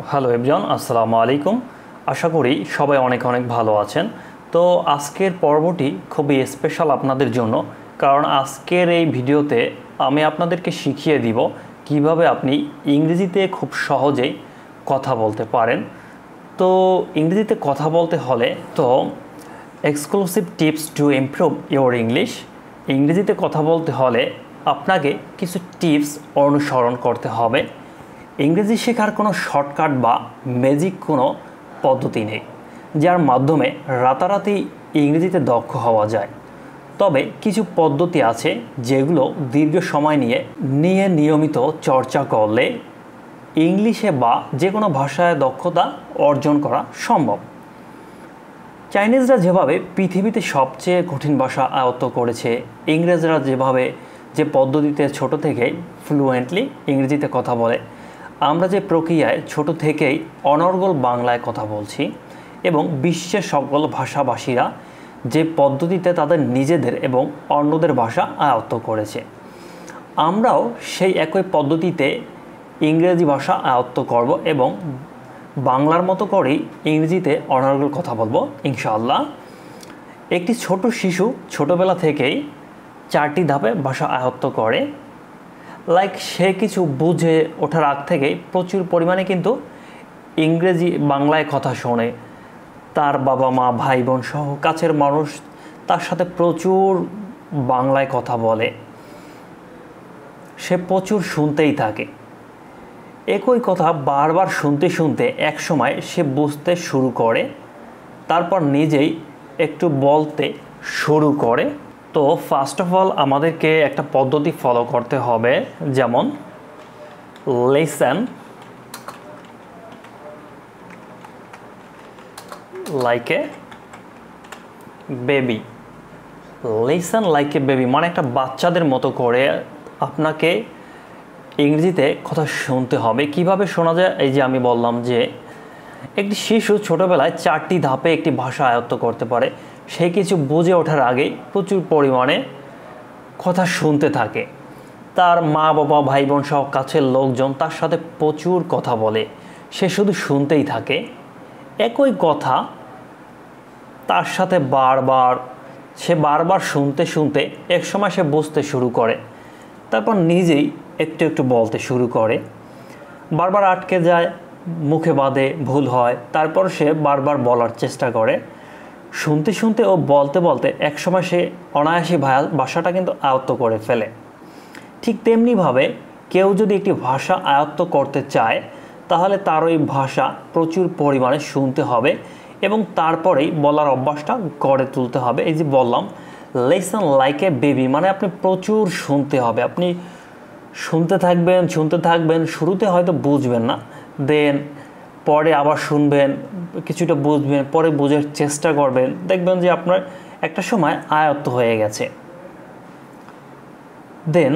Hello everyone, আসসালামু আলাইকুম। আশা করি সবাই অনেক ভালো আছেন। তো আজকের পর্বটি খুবই স্পেশাল আপনাদের জন্য, কারণ আজকের এই ভিডিওতে আমি আপনাদেরকে শিখিয়ে দিব কিভাবে আপনি ইংরেজিতে খুব সহজেই কথা বলতে পারেন। তো ইংরেজিতে কথা বলতে হলে তো exclusive tips to improve your English. ইংরেজিতে কথা বলতে হলে আপনাকে কিছু টিপস অনুসরণ করতে হবে। ইংরেজি শেখার কোনো শর্টকাট বা ম্যাজিক কোনো পদ্ধতি নেই যার মাধ্যমে রাতারাতি ইংরেজিতে দক্ষ হওয়া যায়। তবে কিছু পদ্ধতি আছে যেগুলো দীর্ঘ সময় নিয়ে নিয়মিত চর্চা করলে ইংলিশে বা যে কোনো ভাষায় দক্ষতা অর্জন করা সম্ভব। চাইনিজরা যেভাবে পৃথিবীতে সবচেয়ে কঠিন ভাষা আয়ত্ত করেছে, ইংরেজরা যেভাবে যে পদ্ধতিতে ছোট থেকেই ফ্লুয়েন্টলি ইংরেজিতে কথা বলে, আমরা যে প্রক্রিয়ায় ছোট থেকেই অনর্গল বাংলায় কথা বলছি এবং বিশ্বের সকল ভাষাভাষীরা যে পদ্ধতিতে তাদের নিজেদের এবং অন্যদের ভাষা আয়ত্ত করেছে, আমরাও সেই একই পদ্ধতিতে ইংরেজি ভাষা আয়ত্ত করব এবং বাংলার মতো করেই ইংরেজিতে অনর্গল কথা বলবো ইনশাআল্লাহ। একটি ছোট শিশু ছোটবেলা থেকেই 4টি ধাপে ভাষা আয়ত্ত করে। সে কিছু বুঝে ওঠার আগ থেকেই প্রচুর পরিমাণে কিন্তু ইংরেজি বাংলায় কথা শোনে। তার বাবা মা ভাই বোন সহ কাছের মানুষ তার সাথে প্রচুর বাংলায় কথা বলে, সে প্রচুর শুনতেই থাকে। একই কথা বারবার শুনতে শুনতে এক সময় সে বুঝতে শুরু করে, তারপর নিজেই একটু বলতে শুরু করে। তো ফার্স্ট অফ অল আমাদেরকে একটা পদ্ধতি ফলো করতে হবে, যেমন listen like a baby. Listen like a baby মানে একটা বাচ্চাদের মতো করে আপনাকে ইংরেজিতে কথা শুনতে হবে। কিভাবে শোনা যায়? এই যে আমি বললাম যে একটি শিশু ছোটোবেলায় 4টি ধাপে একটি ভাষা আয়ত্ত করতে পারে। সে কিছু বুঝে ওঠার আগেই প্রচুর পরিমাণে কথা শুনতে থাকে। তার মা বাবা ভাই বোন সহ কাছের লোকজন তার সাথে প্রচুর কথা বলে, সে শুধু শুনতেই থাকে। একই কথা তার সাথে বারবার শুনতে শুনতে এক সময় সে বুঝতে শুরু করে, তারপর নিজেই একটু একটু বলতে শুরু করে। বারবার আটকে যায়, মুখে বাঁধে, ভুল হয়, তারপর সে বারবার বলার চেষ্টা করে। শুনতে শুনতে ও বলতে বলতে একসময় সে অনায়াসী ভাষাটা কিন্তু আয়ত্ত করে ফেলে। ঠিক তেমনিভাবে কেউ যদি একটি ভাষা আয়ত্ত করতে চায় তাহলে তার ওই ভাষা প্রচুর পরিমাণে শুনতে হবে এবং তারপরেই বলার অভ্যাসটা গড়ে তুলতে হবে। এই যে বললাম লিসেন লাইক এ বেবি মানে আপনি প্রচুর শুনতে হবে। আপনি শুনতে থাকবেন, শুরুতে হয়তো বুঝবেন না, দেন পরে আবার শুনবেন, কিছুটা বুঝবেন, পরে বোঝার চেষ্টা করবেন, দেখবেন যে আপনার একটা সময় আয়ত্ত হয়ে গেছে। দেন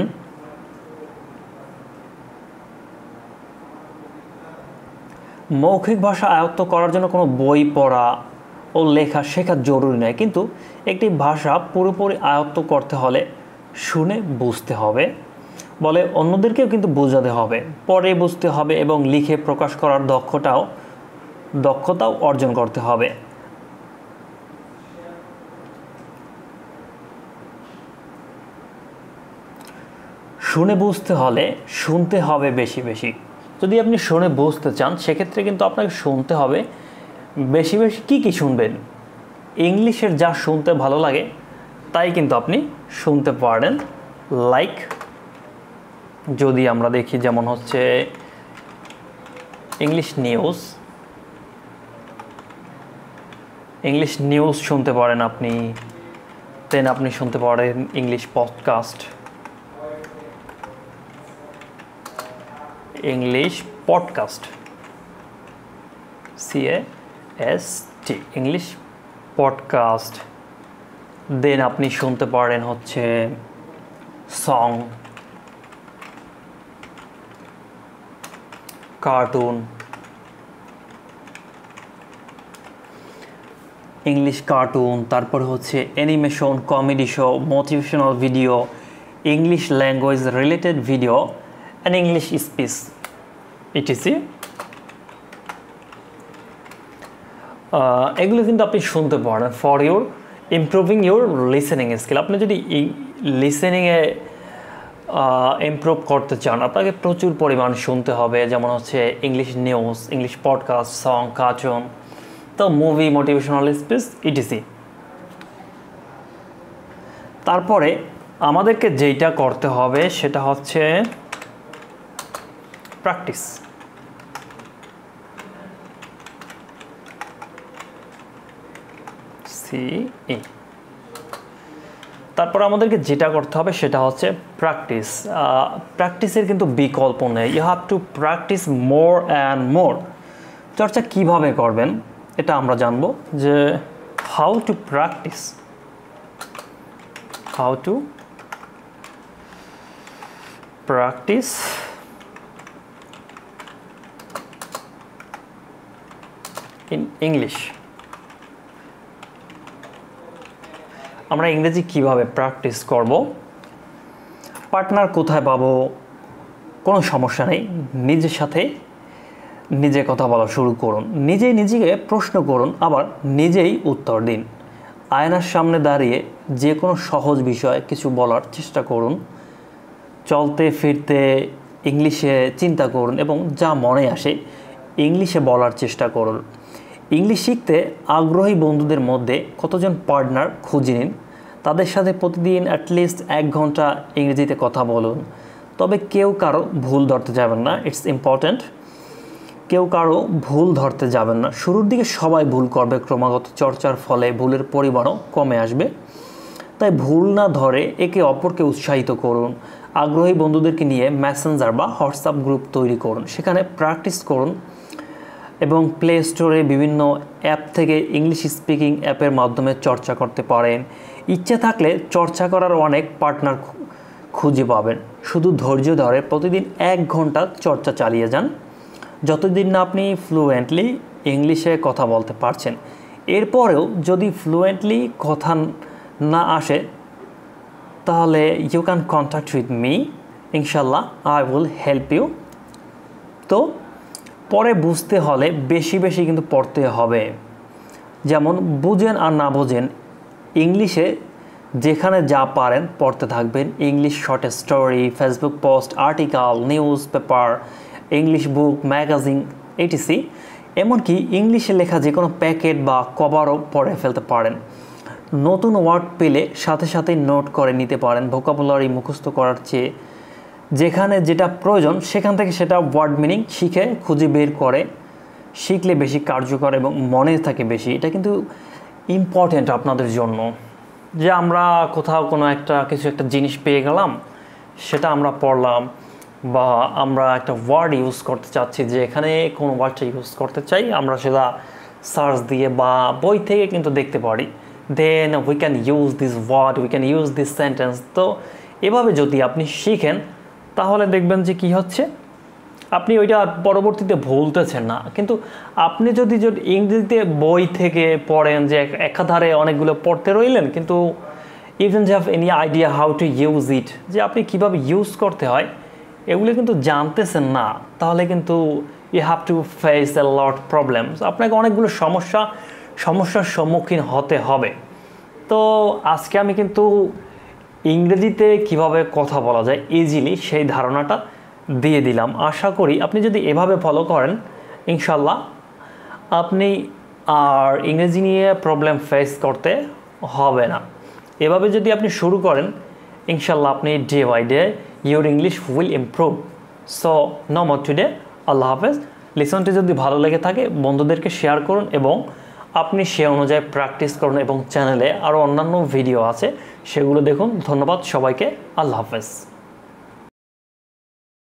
মৌখিক ভাষা আয়ত্ত করার জন্য কোনো বই পড়া ও লেখা শেখা জরুরি নয়, কিন্তু একটি ভাষা পুরোপুরি আয়ত্ত করতে হলে শুনে বুঝতে হবে, বলে অন্যদেরকেও কিন্তু বোঝাতে হবে, পরে বুঝতে হবে এবং লিখে প্রকাশ করার দক্ষতাও অর্জন করতে হবে। শুনে বুঝতে হলে শুনতে হবে বেশি বেশি। যদি আপনি শুনে বুঝতে চান সেক্ষেত্রে কিন্তু আপনাকে শুনতে হবে বেশি বেশি। কী শুনবেন? ইংলিশের যা শুনতে ভালো লাগে তাই কিন্তু আপনি শুনতে পারেন। যদি আমরা দেখি, যেমন হচ্ছে ইংলিশ নিউজ শুনতে পারেন আপনি। দেন আপনি শুনতে পারেন English podcast, CAST English podcast. Then আপনি শুনতে পারেন হচ্ছে সং, কার্টুন, ইংলিশ কার্টুন, তারপর হচ্ছে animation, comedy show, motivational video, English language related video and English speech etc. এগুলো কিন্তু আপনি শুনতে পারেন for your improving your listening skill. আপনি যদি লিসেনিংয়ে ইমপ্রুভ করতে চান আপনাকে প্রচুর পরিমাণ শুনতে হবে, যেমন হচ্ছে English news, English podcast, song, cartoon, তো মুভি, মোটিভেশনাল স্পিচ ইটিসি। তারপরে আমাদেরকে যেইটা করতে হবে সেটা হচ্ছে প্র্যাকটিস। তারপর আমাদেরকে যেটা করতে হবে সেটা হচ্ছে প্র্যাকটিস। প্র্যাকটিসের কিন্তু বিকল্প নেই। You have to practice more and more. চর্চা কিভাবে করবেন এটা আমরা জানবো, যে how to practice, how to practice in English. আমরা ইংরেজি কিভাবে প্র্যাকটিস করব, পার্টনার কোথায় পাবো, কোনো সমস্যা নেই, নিজের সাথে নিজে কথা বলা শুরু করুন, নিজেই নিজেকে প্রশ্ন করুন, আবার নিজেই উত্তর দিন। আয়নার সামনে দাঁড়িয়ে যে কোনো সহজ বিষয়ে কিছু বলার চেষ্টা করুন, চলতে ফিরতে ইংলিশে চিন্তা করুন এবং যা মনে আসে ইংলিশে বলার চেষ্টা করুন। ইংলিশ শিখতে আগ্রহী বন্ধুদের মধ্যে কতজন পার্টনার খুঁজে নিন, তাদের সাথে প্রতিদিন অ্যাটলিস্ট 1 ঘন্টা ইংরেজিতে কথা বলুন। তবে কেউ কারো ভুল ধরতে যাবেন না, ইটস ইম্পর্ট্যান্ট। কেউ কারো ভুল ধরতে যাবেন না। শুরুর দিকে সবাই ভুল করবে, ক্রমাগত চর্চার ফলে ভুলের পরিমাণও কমে আসবে। তাই ভুল না ধরে একে অপরকে উৎসাহিত করুন। আগ্রহী বন্ধুদেরকে নিয়ে মেসেঞ্জার বা হোয়াটসঅ্যাপ গ্রুপ তৈরি করুন, সেখানে প্র্যাকটিস করুন এবং প্লে স্টোরে বিভিন্ন অ্যাপ থেকে ইংলিশ স্পিকিং অ্যাপের মাধ্যমে চর্চা করতে পারেন। ইচ্ছে থাকলে চর্চা করার অনেক পার্টনার খুঁজে পাবেন। শুধু ধৈর্য ধরে প্রতিদিন 1 ঘন্টা চর্চা চালিয়ে যান, যতদিন না আপনি ফ্লুয়েন্টলি ইংলিশে কথা বলতে পারছেন। এরপরেও যদি ফ্লুয়েন্টলি কথা না আসে তাহলে you can contact with me, ইনশাল্লাহ আই উইল হেল্প ইউ। তো পরে বুঝতে হলে বেশি বেশি কিন্তু পড়তে হবে। যেমন বুঝেন আর না বোঝেন, ইংলিশে যেখানে যা পারেন পড়তে থাকবেন। English short story, Facebook post, article, news paper, English book, magazine ATC. এমনকি ইংলিশে লেখা যে কোনো প্যাকেট বা কভারও পড়ে ফেলতে পারেন। নতুন ওয়ার্ড পেলে সাথে সাথে নোট করে নিতে পারেন। ভোকাবুলারি মুখস্থ করার চেয়ে যেখানে যেটা প্রয়োজন সেখান থেকে সেটা ওয়ার্ড মিনিং শিখে খুঁজে বের করে শিখলে বেশি কার্যকর এবং মনে থাকে বেশি। এটা কিন্তু ইম্পর্ট্যান্ট আপনাদের জন্য, যে আমরা কোথাও কোনো কিছু একটা জিনিস পেয়ে গেলাম, সেটা আমরা পড়লাম, বা আমরা একটা ওয়ার্ড ইউজ করতে চাচ্ছি, যে এখানে কোন ওয়ার্ডটা ইউজ করতে চাই আমরা সেটা সার্চ দিয়ে বা বই থেকে কিন্তু দেখতে পারি। Then we can use this word, we can use this sentence. তো এভাবে যদি আপনি শিখেন তাহলে দেখবেন যে কি হচ্ছে, আপনি ওইটা পরবর্তীতে ভুলতেছেন না। কিন্তু আপনি যদি ইংরেজিতে বই থেকে পড়েন, যে একাধারে অনেকগুলো পড়তে রইলেন, কিন্তু you don't have any idea how to use it, যে আপনি কীভাবে ইউজ করতে হয় এগুলো কিন্তু জানতেছেন না, তাহলে কিন্তু you have to face a lot problems. আপনাকে অনেকগুলো সমস্যার সম্মুখীন হতে হবে। তো আজকে আমি কিন্তু ইংরেজিতে কিভাবে কথা বলা যায় ইজিলি সেই ধারণাটা দিয়ে দিলাম। আশা করি আপনি যদি এভাবে ফলো করেন ইনশাল্লাহ আপনি আর ইংরেজি নিয়ে প্রবলেম ফেস করতে হবে না। এভাবে যদি আপনি শুরু করেন ইনশাল্লাহ আপনি day by day your English will improve. So no more today, আল্লাহ হাফেজ। লিসনটি যদি ভালো লেগে থাকে বন্ধুদেরকে শেয়ার করুন এবং আপনি সে অনুযায়ী প্র্যাকটিস করুন, এবং চ্যানেলে আরও অন্যান্য ভিডিও আছে সেগুলো দেখুন। ধন্যবাদ সবাইকে, আল্লাহ হাফেজ।